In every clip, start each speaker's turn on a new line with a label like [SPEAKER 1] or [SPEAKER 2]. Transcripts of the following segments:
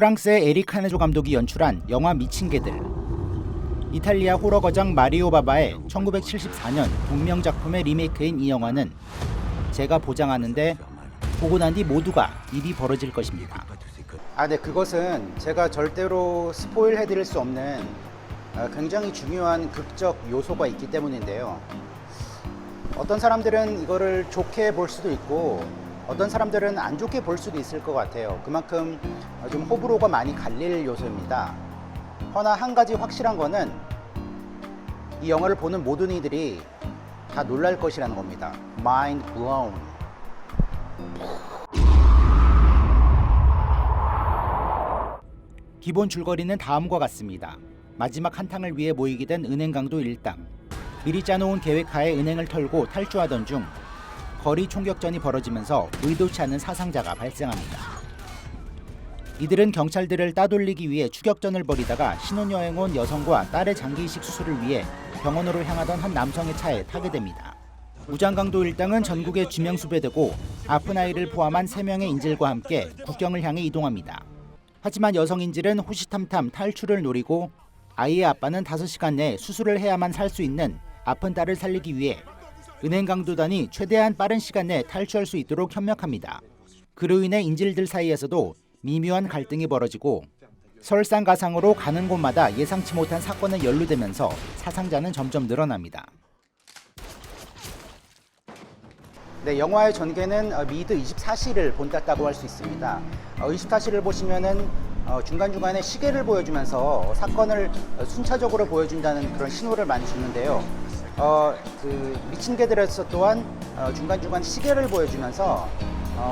[SPEAKER 1] 프랑스의 에릭 하네조 감독이 연출한 영화 미친 개들. 이탈리아 호러 거장 마리오 바바의 1974년 동명 작품의 리메이크인 이 영화는 제가 보장하는데 보고 난 뒤 모두가 입이 벌어질 것입니다. 네, 그것은 제가 절대로 스포일 해드릴 수 없는 굉장히 중요한 극적 요소가 있기 때문인데요. 어떤 사람들은 이거를 좋게 볼 수도 있고 어떤 사람들은 안 좋게 볼 수도 있을 것 같아요. 그만큼 좀 호불호가 많이 갈릴 요소입니다. 허나 한 가지 확실한 거는 이 영화를 보는 모든 이들이 다 놀랄 것이라는 겁니다. Mind blown. 기본 줄거리는 다음과 같습니다. 마지막 한탕을 위해 모이게 된 은행 강도 일당. 미리 짜놓은 계획하에 은행을 털고 탈주하던 중 거리 총격전이 벌어지면서 의도치 않은 사상자가 발생합니다. 이들은 경찰들을 따돌리기 위해 추격전을 벌이다가 신혼여행 온 여성과 딸의 장기 이식 수술을 위해 병원으로 향하던 한 남성의 차에 타게 됩니다. 무장강도 일당은 전국에 지명수배되고 아픈 아이를 포함한 3명의 인질과 함께 국경을 향해 이동합니다. 하지만 여성 인질은 호시탐탐 탈출을 노리고 아이의 아빠는 5시간 내에 수술을 해야만 살 수 있는 아픈 딸을 살리기 위해 은행 강도단이 최대한 빠른 시간 내에 탈출할 수 있도록 협력합니다. 그로 인해 인질들 사이에서도 미묘한 갈등이 벌어지고 설상가상으로 가는 곳마다 예상치 못한 사건에 연루되면서 사상자는 점점 늘어납니다. 네, 영화의 전개는 미드 24시를 본땄다고 할 수 있습니다. 24시를 보시면은 중간중간에 시계를 보여주면서 사건을 순차적으로 보여준다는 그런 신호를 많이 주는데요. 미친 개들에서 또한 중간중간 시계를 보여주면서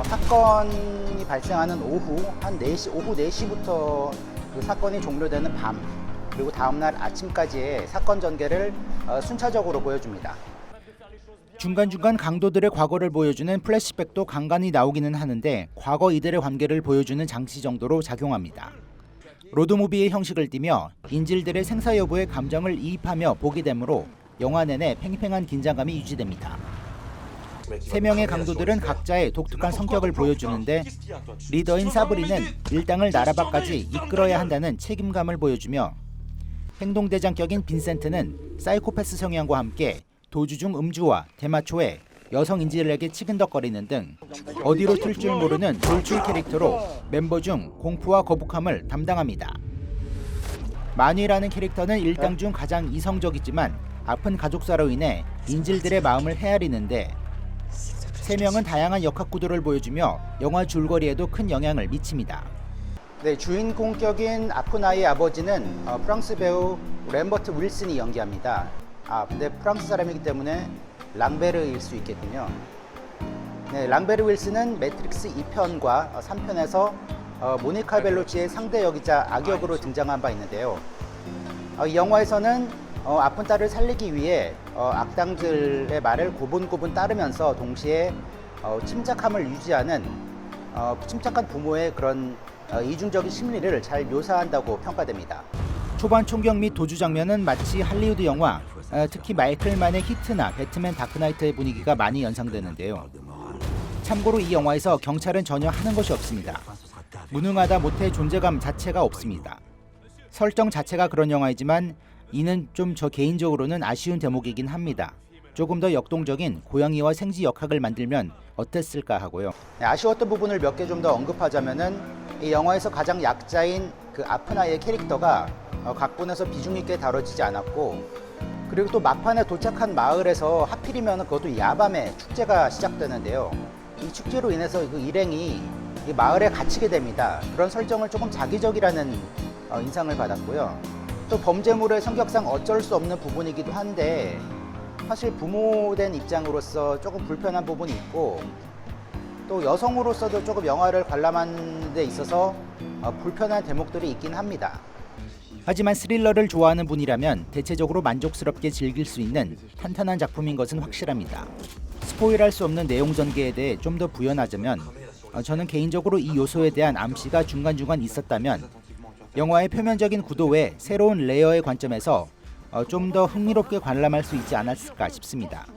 [SPEAKER 1] 사건이 발생하는 오후 4시부터 그 사건이 종료되는 밤 그리고 다음날 아침까지의 사건 전개를 순차적으로 보여줍니다. 중간중간 강도들의 과거를 보여주는 플래시백도 간간히 나오기는 하는데 과거 이들의 관계를 보여주는 장치 정도로 작용합니다. 로드무비의 형식을 띠며 인질들의 생사 여부에 감정을 이입하며 보게 되므로 영화 내내 팽팽한 긴장감이 유지됩니다. 3명의 강도들은 각자의 독특한 성격을 보여주는데 리더인 사브리는 일당을 나라 밖까지 이끌어야 한다는 책임감을 보여주며 행동대장격인 빈센트는 사이코패스 성향과 함께 도주 중 음주와 대마초에 여성 인질에게 치근덕거리는 등 어디로 튈 줄 모르는 돌출 캐릭터로 멤버 중 공포와 거북함을 담당합니다. 마뉘라는 캐릭터는 일당 중 가장 이성적이지만 아픈 가족사로 인해 인질들의 마음을 헤아리는데 3명은 다양한 역학 구도를 보여주며 영화 줄거리에도 큰 영향을 미칩니다. 네, 주인공격인 아픈 아이의 아버지는 프랑스 배우 램버트 윌슨이 연기합니다. 근데 프랑스 사람이기 때문에 랑베르일 수 있겠군요. 네, 랑베르 윌슨은 매트릭스 2편과 3편에서 모니카 벨루치의 상대 역이자 악역으로 등장한 바 있는데요. 이 영화에서는 아픈 딸을 살리기 위해 악당들의 말을 고분고분 따르면서 동시에 침착함을 유지하는 침착한 부모의 그런 이중적인 심리를 잘 묘사한다고 평가됩니다. 초반 총격 및 도주 장면은 마치 할리우드 영화, 특히 마이클 만의 히트나 배트맨 다크나이트의 분위기가 많이 연상되는데요. 참고로 이 영화에서 경찰은 전혀 하는 것이 없습니다. 무능하다 못해 존재감 자체가 없습니다. 설정 자체가 그런 영화이지만 이는 좀 저 개인적으로는 아쉬운 대목이긴 합니다. 조금 더 역동적인 고양이와 생쥐 역학을 만들면 어땠을까 하고요. 아쉬웠던 부분을 몇 개 좀 더 언급하자면은 이 영화에서 가장 약자인 그 아픈 아이의 캐릭터가 각본에서 비중 있게 다뤄지지 않았고, 그리고 또 막판에 도착한 마을에서 하필이면 그것도 야밤에 축제가 시작되는데요. 이 축제로 인해서 그 일행이 이 마을에 갇히게 됩니다. 그런 설정을 조금 자기적이라는 인상을 받았고요. 또 범죄물의 성격상 어쩔 수 없는 부분이기도 한데 사실 부모된 입장으로서 조금 불편한 부분이 있고, 또 여성으로서도 조금 영화를 관람하는 데 있어서 불편한 대목들이 있긴 합니다. 하지만 스릴러를 좋아하는 분이라면 대체적으로 만족스럽게 즐길 수 있는 탄탄한 작품인 것은 확실합니다. 스포일할 수 없는 내용 전개에 대해 좀 더 부연하자면 저는 개인적으로 이 요소에 대한 암시가 중간중간 있었다면 영화의 표면적인 구도 외 새로운 레이어의 관점에서 좀 더 흥미롭게 관람할 수 있지 않았을까 싶습니다.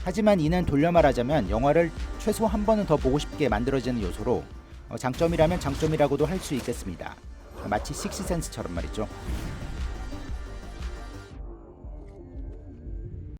[SPEAKER 1] 하지만 이는 돌려 말하자면 영화를 최소 한 번은 더 보고 싶게 만들어지는 요소로 장점이라면 장점이라고도 할 수 있겠습니다. 마치 식스센스처럼 말이죠.